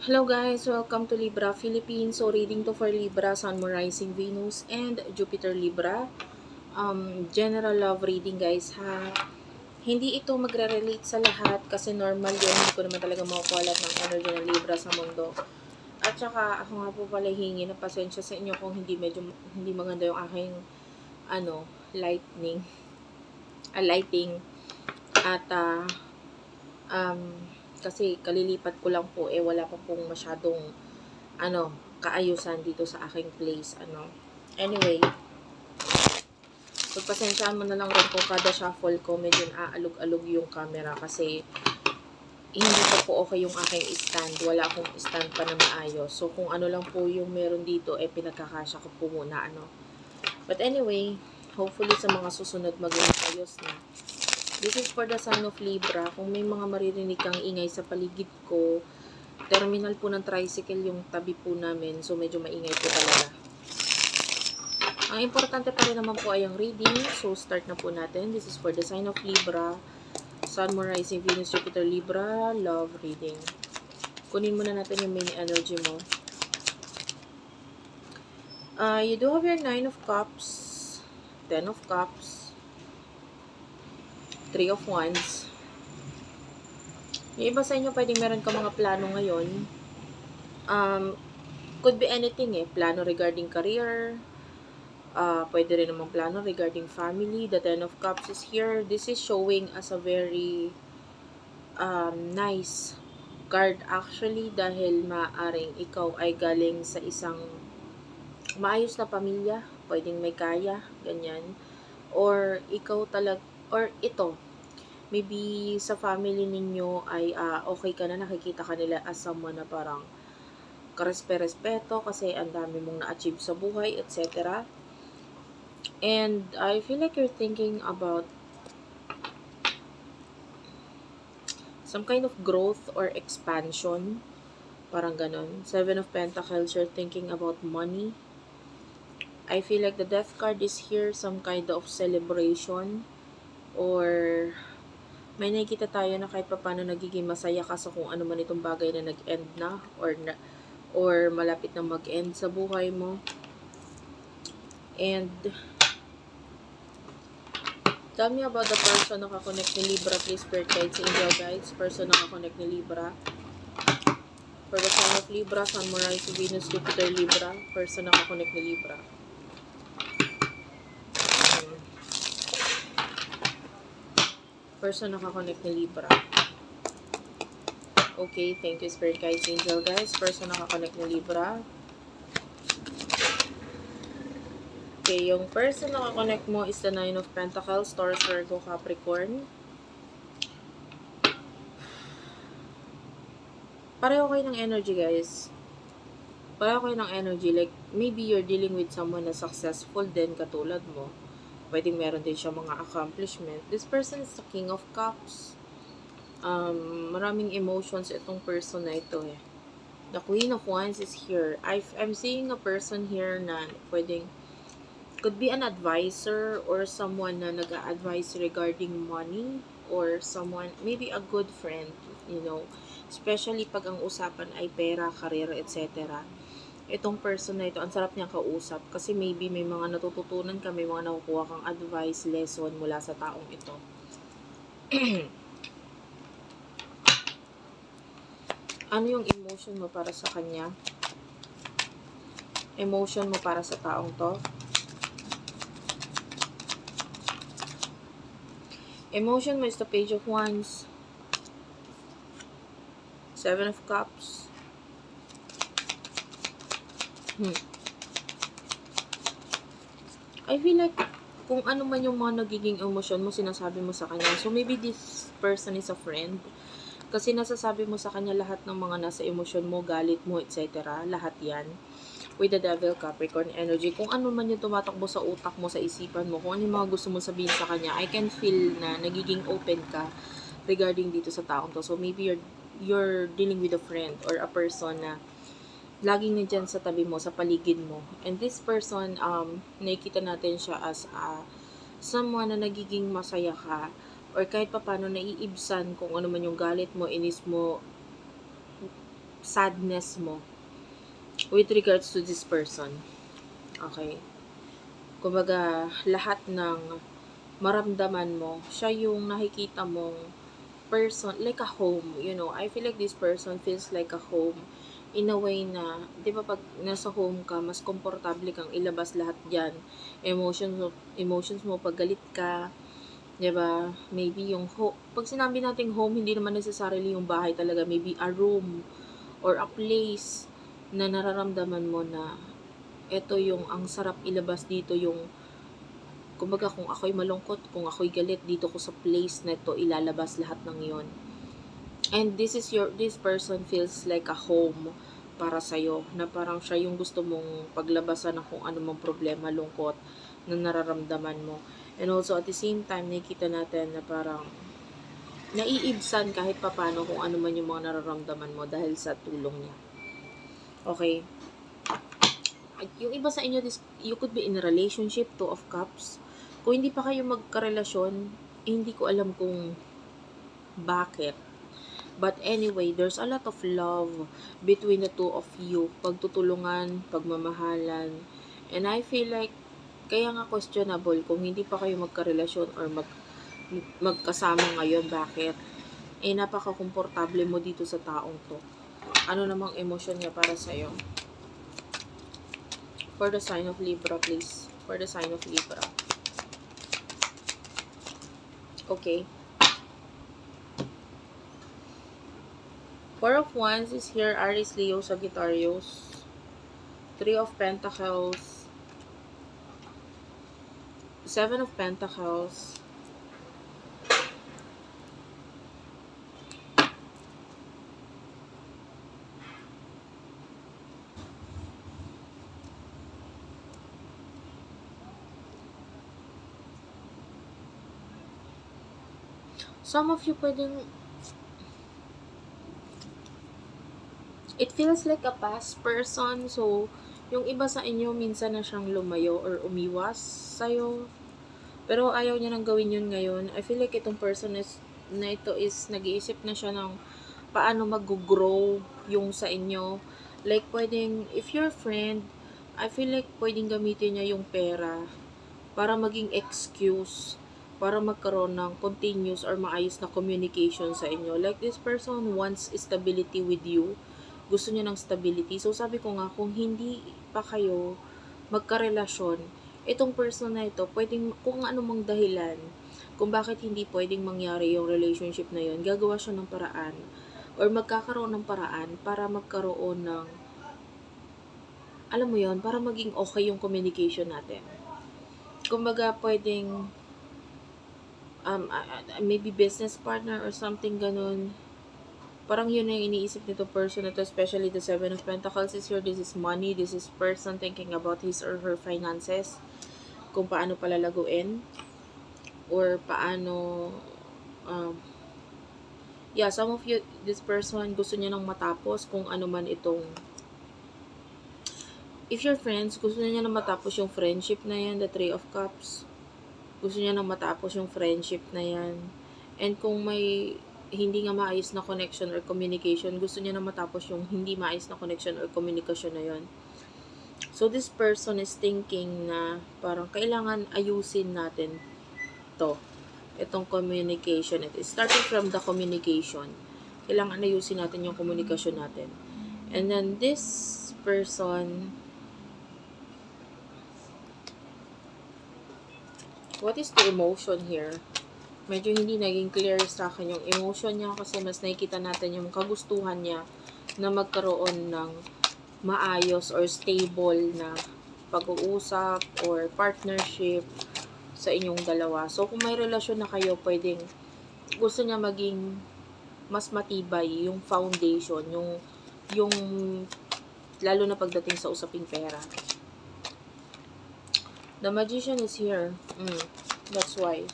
Hello guys, welcome to Libra Philippines. So reading to for Libra, Sun, Moon, Rising, Venus, and Jupiter Libra. General love reading guys ha. Hindi ito magre-relate sa lahat kasi normal yun. Hindi ko naman talaga makukulat ng energy ng Libra sa mundo. At saka ako nga po pala hingi na pasensya sa inyo kung hindi maganda yung aking lightning, lighting at kasi kalilipat ko lang po wala pa pong masyadong kaayusan dito sa aking place, Anyway, pagpasensyaan mo na lang rin kung kada shuffle ko medyo aalog-alog yung camera kasi hindi pa po okay yung aking stand. Wala akong stand pa na maayos. So, kung ano lang po yung meron dito, pinagkakasya ko po muna, But anyway, hopefully sa mga susunod maging ayos na. This is for the sign of Libra. Kung may mga maririnig kang ingay sa paligid ko, terminal po ng tricycle yung tabi po namin. So, medyo maingay po talaga. Ang importante pa rin naman po ay ang reading. So, start na po natin. This is for the sign of Libra. Sun, Moon, Rising, Venus, Jupiter, Libra. Love reading. Kunin muna natin yung main energy mo. You do have your 9 of Cups, 10 of Cups, 3 of Wands. Yung iba sa inyo, pwedeng meron ka mga plano ngayon. Could be anything Plano regarding career, pwede rin namang plano regarding family. The 10 of Cups is here. This is showing as a very nice card actually dahil maaring ikaw ay galing sa isang maayos na pamilya. Pwedeng may kaya, ganyan. Or ikaw or ito, maybe sa family ninyo ay okay ka na, nakikita ka nila as someone na parang karespe-respeto kasi ang dami mong na-achieve sa buhay, etc. And I feel like you're thinking about some kind of growth or expansion. Parang ganon. 7 of Pentacles, you're thinking about money. I feel like the Death card is here, some kind of celebration. Or may nakikita tayo na kahit paano nagiging masaya ka sa kung ano man itong bagay na nag-end na. Or malapit na mag-end sa buhay mo. And tell me about the person na nakakonect ni Libra, please, Spirit Guides, Angel Guides. Person na nakakonect ni Libra. For the sign of Libra, Sun, Moon, Rising, Venus, Jupiter, Libra. Person na nakakonect ni Libra. Person na nakakonect ni Libra. Okay, thank you, Spirit Guides, Angel Guides. Person na nakakonect ni Libra. Okay, yung person na nakakonect mo is the 9 of Pentacles, Taurus, Virgo, Capricorn. Pareho kayo ng energy, guys. Pareho kayo ng energy. Like, maybe you're dealing with someone na successful din katulad mo. Pwedeng meron din siya mga accomplishment. This person is the King of Cups. Maraming emotions itong person na ito The Queen of Wands is here. I'm seeing a person here na pwedeng could be an advisor or someone na nag-a-advise regarding money or someone, maybe a good friend, especially pag ang usapan ay pera, career, etc. Itong person na ito, ang sarap niyang kausap kasi maybe may mga natututunan ka, may mga nakukuha kang advice, lesson mula sa taong ito. Ano yung emotion mo para sa kanya? Emotion mo para sa taong to? Emotion mo is the Page of Wands, 7 of Cups. I feel like kung ano man yung mga nagiging emosyon mo, sinasabi mo sa kanya. So maybe this person is a friend. Kasi nasasabi mo sa kanya lahat ng mga nasa emosyon mo, galit mo, etc. Lahat yan. With the Devil, Capricorn energy. Kung ano man yung tumatakbo sa utak mo, sa isipan mo, kung ano yung mga gusto mo sabihin sa kanya, I can feel na nagiging open ka regarding dito sa taong to. So maybe you're dealing with a friend or a person na laging nandyan sa tabi mo, sa paligid mo. And this person, nakikita natin siya as someone na nagiging masaya ka or kahit pa paano naiibsan kung ano man yung galit mo, inis mo, sadness mo with regards to this person. Okay? Kumbaga, lahat ng maramdaman mo, siya yung nakikita mong person, like a home, you know. I feel like this person feels like a home in a way na, di ba pag nasa home ka, mas komportable kang ilabas lahat dyan. Emotions mo pag galit ka, di ba? Maybe yung home, pag sinabi nating home, hindi naman necessarily yung bahay talaga, maybe a room or a place na nararamdaman mo na ito yung ang sarap ilabas dito yung kumbaga kung ako'y malungkot, kung ako'y galit dito ko sa place na to ilalabas lahat ng yon. And this person feels like a home para sa'yo, na parang siya yung gusto mong paglabasan ng kung ano mang problema, lungkot na nararamdaman mo. And also at the same time, nakikita natin na parang naiibsan kahit papano kung ano man yung mga nararamdaman mo dahil sa tulong niya. Okay? Yung iba sa inyo, you could be in a relationship, 2 of Cups. Kung hindi pa kayo magkarelasyon, hindi ko alam kung bakit. But anyway, there's a lot of love between the 2 of you. Pagtutulungan, pagmamahalan. And I feel like, kaya nga questionable kung hindi pa kayo magkarelasyon or magkasama ngayon. Bakit? Napaka-komportable mo dito sa taong to. Ano namang emosyon niya para sa'yo? For the sign of Libra, please. For the sign of Libra. Okay. 4 of Wands is here. Aries, Leo, Sagittarius. 3 of Pentacles. 7 of Pentacles. Some of you pwedeng it feels like a past person. So, yung iba sa inyo, minsan na siyang lumayo or umiwas sa'yo. Pero ayaw niya nang gawin yun ngayon. I feel like itong person na ito is nag-iisip na siya ng paano mag-grow yung sa inyo. Like, pwedeng, if you're a friend, I feel like pwedeng gamitin niya yung pera para maging excuse, para magkaroon ng continuous or maayos na communication sa inyo. Like, this person wants stability with you. Gusto niya ng stability. So, sabi ko nga, kung hindi pa kayo magkarelasyon, itong person na ito, pwedeng, kung ano mang dahilan, kung bakit hindi pwedeng mangyari yung relationship na yun, gagawa siya ng paraan, or magkakaroon ng paraan para magkaroon ng, alam mo yun, para maging okay yung communication natin. Kumbaga, pwedeng, maybe business partner or something ganun. Parang yun na yung iniisip nito person na to, especially the 7 of Pentacles is here. This is money. This is person thinking about his or her finances. Kung paano palalaguin. Or paano, some of you, this person, gusto niya nang matapos kung ano man itong, if you're friends, gusto niya nang matapos yung friendship na yan, the 3 of Cups. Gusto niya nang matapos yung friendship na yan. And kung may hindi nga maayos na connection or communication, gusto niya nang matapos yung hindi maayos na connection or communication na yon. So, this person is thinking na parang kailangan ayusin natin to. Itong communication. It is starting from the communication. Kailangan ayusin natin yung communication natin. And then, this person, what is the emotion here? Medyo hindi naging clear sa akin yung emotion niya kasi mas nakikita natin yung kagustuhan niya na magkaroon ng maayos or stable na pag-uusap or partnership sa inyong dalawa. So, kung may relasyon na kayo, pwedeng gusto niya maging mas matibay yung foundation, yung lalo na pagdating sa usaping pera. The Magician is here. That's why.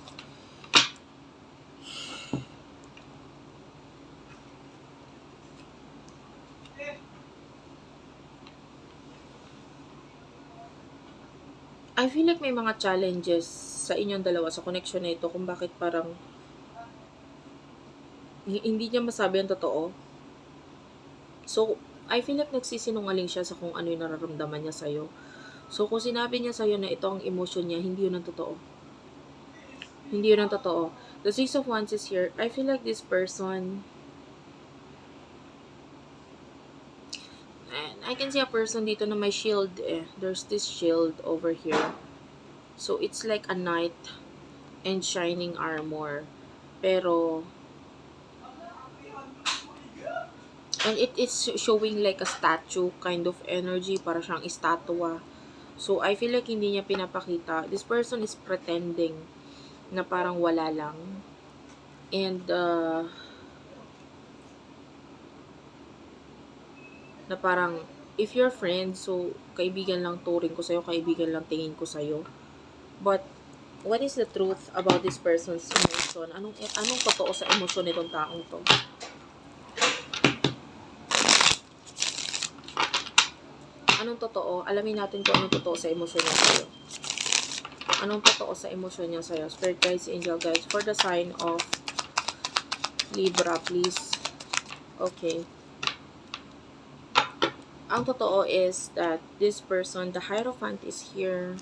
I feel like may mga challenges sa inyong dalawa sa connection na ito kung bakit parang hindi niya masabi ang totoo. So, I feel like nagsisinungaling siya sa kung ano yung nararamdaman niya sa'yo. So, kung sinabi niya sa'yo na ito ang emosyon niya, hindi yun ang totoo. Hindi yun ang totoo. The Six of Wands is here. I feel like this person, and I can see a person dito na may shield eh. There's this shield over here. So, it's like a knight and shining armor. Pero, and it is showing like a statue kind of energy. Para siyang estatwa. So, I feel like hindi niya pinapakita. This person is pretending na parang wala lang. And, na parang, if you're friends, so, kaibigan lang turing ko sa'yo, kaibigan lang tingin ko sa'yo. But, what is the truth about this person's emotion? Anong totoo sa emosyon nitong taong to? Anong totoo? Alamin natin kung anong totoo sa emosyon niya sa'yo. Anong totoo sa emosyon niya sa'yo? Spirit guides, angel guides, for the sign of Libra, please. Okay. Ang totoo is that this person, the Hierophant is here.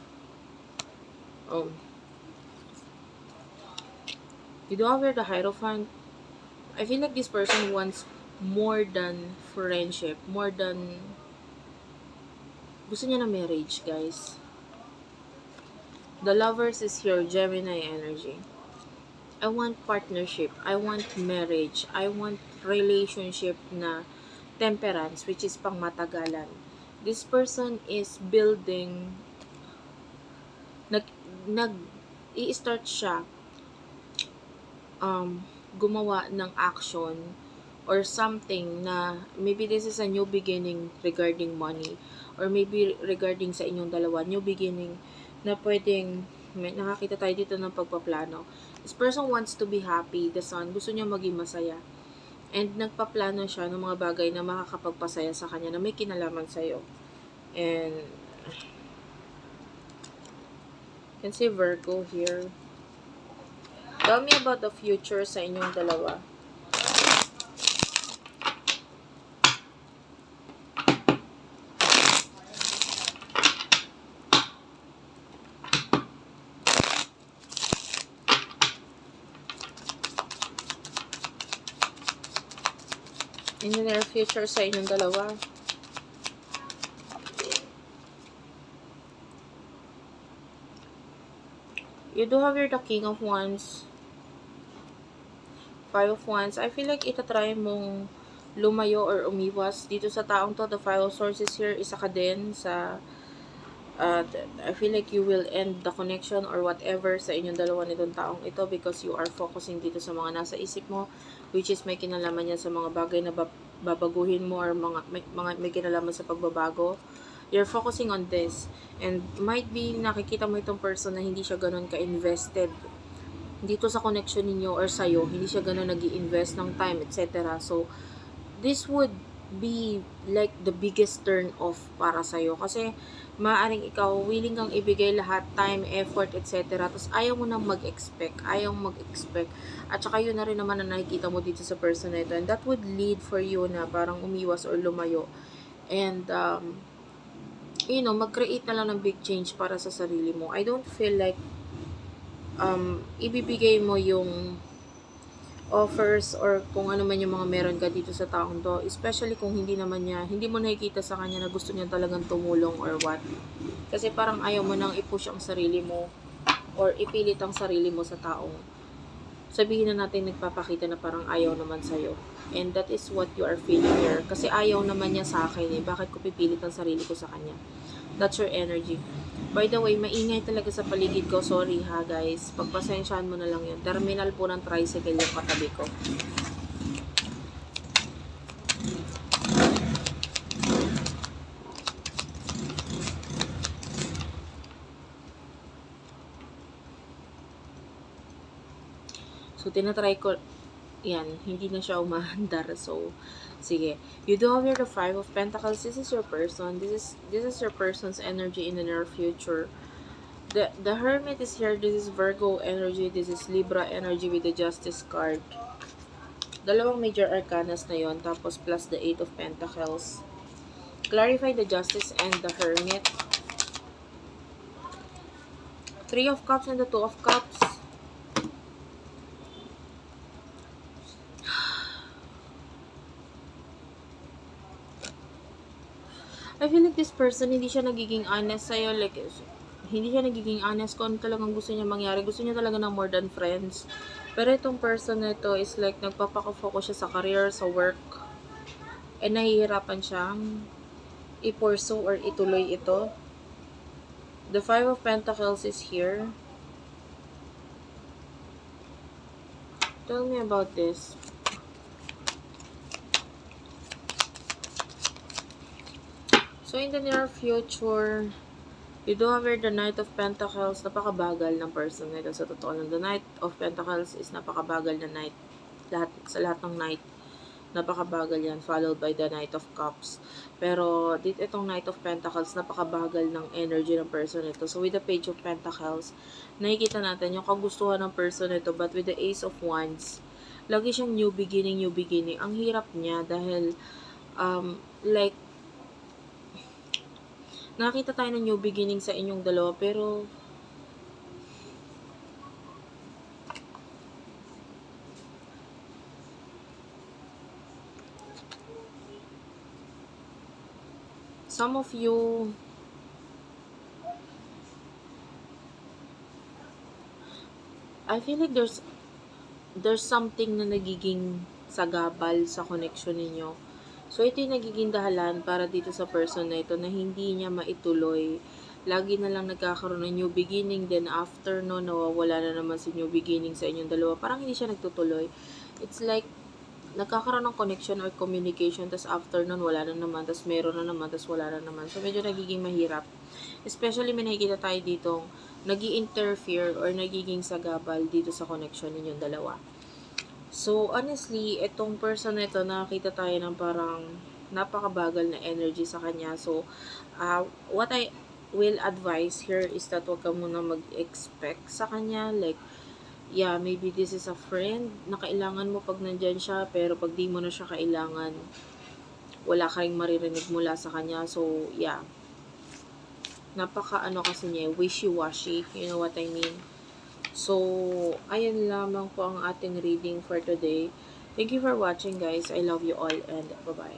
You do have here the Hierophant. I feel like this person wants more than friendship, more than gusto niya na marriage, guys. The Lovers is here, Gemini energy. I want partnership, I want marriage, I want relationship na temperance, which is pang matagalan. This person is building, i-start siya gumawa ng action or something na maybe this is a new beginning regarding money, or maybe regarding sa inyong dalawa, new beginning na pwedeng nakakita tayo dito ng pagpaplano. This person wants to be happy, the Sun, gusto niya maging masaya. And nagpaplano siya ng mga bagay na makakapagpasaya sa kanya na may kinalaman sa'yo. And you can see Virgo here. Tell me about the future sa inyong dalawa. In the near future sa inyong dalawa. You do have here the King of Wands, Five of Wands. I feel like itatry mong lumayo or umiwas dito sa taong to. The Five of Swords is here. Isa ka din sa I feel like you will end the connection or whatever sa inyong dalawa nitong taong ito because you are focusing dito sa mga nasa isip mo, which is may kinalaman yan sa mga bagay na babaguhin mo or may kinalaman sa pagbabago. You're focusing on this, and might be nakikita mo itong person na hindi siya ganun ka-invested dito sa connection ninyo or sa'yo, hindi siya ganun nag-i-invest ng time, etc. So, this would be like the biggest turn off para sa'yo kasi maaring ikaw willing kang ibigay lahat, time, effort, etc. Tapos ayaw mo nang mag-expect, at saka yun na rin naman na nakikita mo dito sa person na ito, and that would lead for you na parang umiwas or lumayo, and mag-create na lang ng big change para sa sarili mo. I don't feel like ibibigay mo yung offers or kung ano man yung mga meron ka dito sa taong to, especially kung hindi mo nakikita sa kanya na gusto niya talagang tumulong or what. Kasi parang ayaw mo nang i-push ang sarili mo or ipilit ang sarili mo sa taong sabihin na natin nagpapakita na parang ayaw naman sa'yo. And that is what you are feeling here. Kasi ayaw naman niya sa akin eh. Bakit ko pipilit ang sarili ko sa kanya? That's your energy. By the way, maingay talaga sa paligid ko. Sorry ha guys. Pagpasensyahan mo na lang yun. Terminal po ng tricycle yung katabi ko. So, tinatry ko, yan, hindi na siya umaandar. So, sige. You do have here the Five of Pentacles. This is your person. This is your person's energy in the near future. The Hermit is here. This is Virgo energy. This is Libra energy with the Justice card. Dalawang major arcanas na yon, tapos plus the 8 of Pentacles. Clarify the Justice and the Hermit. 3 of Cups and the 2 of Cups. I feel like this person, hindi siya nagiging honest sa'yo. Like, hindi siya nagiging honest kung ano talagang gusto niya mangyari. Gusto niya talaga ng more than friends. Pero itong person na ito is like, nagpapaka-focus siya sa career, sa work. And nahihirapan siyang i-pursue or ituloy ito. The 5 of Pentacles is here. Tell me about this. So, in the near future, you do have here the Knight of Pentacles. Napakabagal ng person nito. Sa totoo lang, the Knight of Pentacles is napakabagal na knight. Sa lahat ng knight, napakabagal yan. Followed by the Knight of Cups. Pero, dito itong Knight of Pentacles, napakabagal ng energy ng person nito. So, with the Page of Pentacles, nakikita natin yung kagustuhan ng person nito. But with the Ace of Wands, lagi siyang new beginning, new beginning. Ang hirap niya dahil, like, nakita tayo ng new beginning sa inyong dalawa, pero some of you, I feel like there's something na nagiging sagabal sa connection ninyo. So, ito yung nagiging dahilan para dito sa person na ito na hindi niya maituloy. Lagi na lang nagkakaroon ng new beginning, then after no, nawawala na naman si new beginning sa inyong dalawa. Parang hindi siya nagtutuloy. It's like, nagkakaroon ng connection or communication, tas after nun, wala na naman, tas meron na naman, tas wala na naman. So, medyo nagiging mahirap. Especially, may nakikita tayo ditong nag-i-interfere or nagiging sagabal dito sa connection ninyong dalawa. So, honestly, itong person na ito, nakakita tayo ng parang napakabagal na energy sa kanya. So, what I will advise here is that huwag ka muna mag-expect sa kanya. Like, yeah, maybe this is a friend na kailangan mo pag nandyan siya, pero pag di mo na siya kailangan, wala ka rin maririnig mula sa kanya. So, yeah. Napaka kasi niya, wishy-washy. You know what I mean? So, ayun lamang po ang ating reading for today. Thank you for watching, guys. I love you all and bye-bye.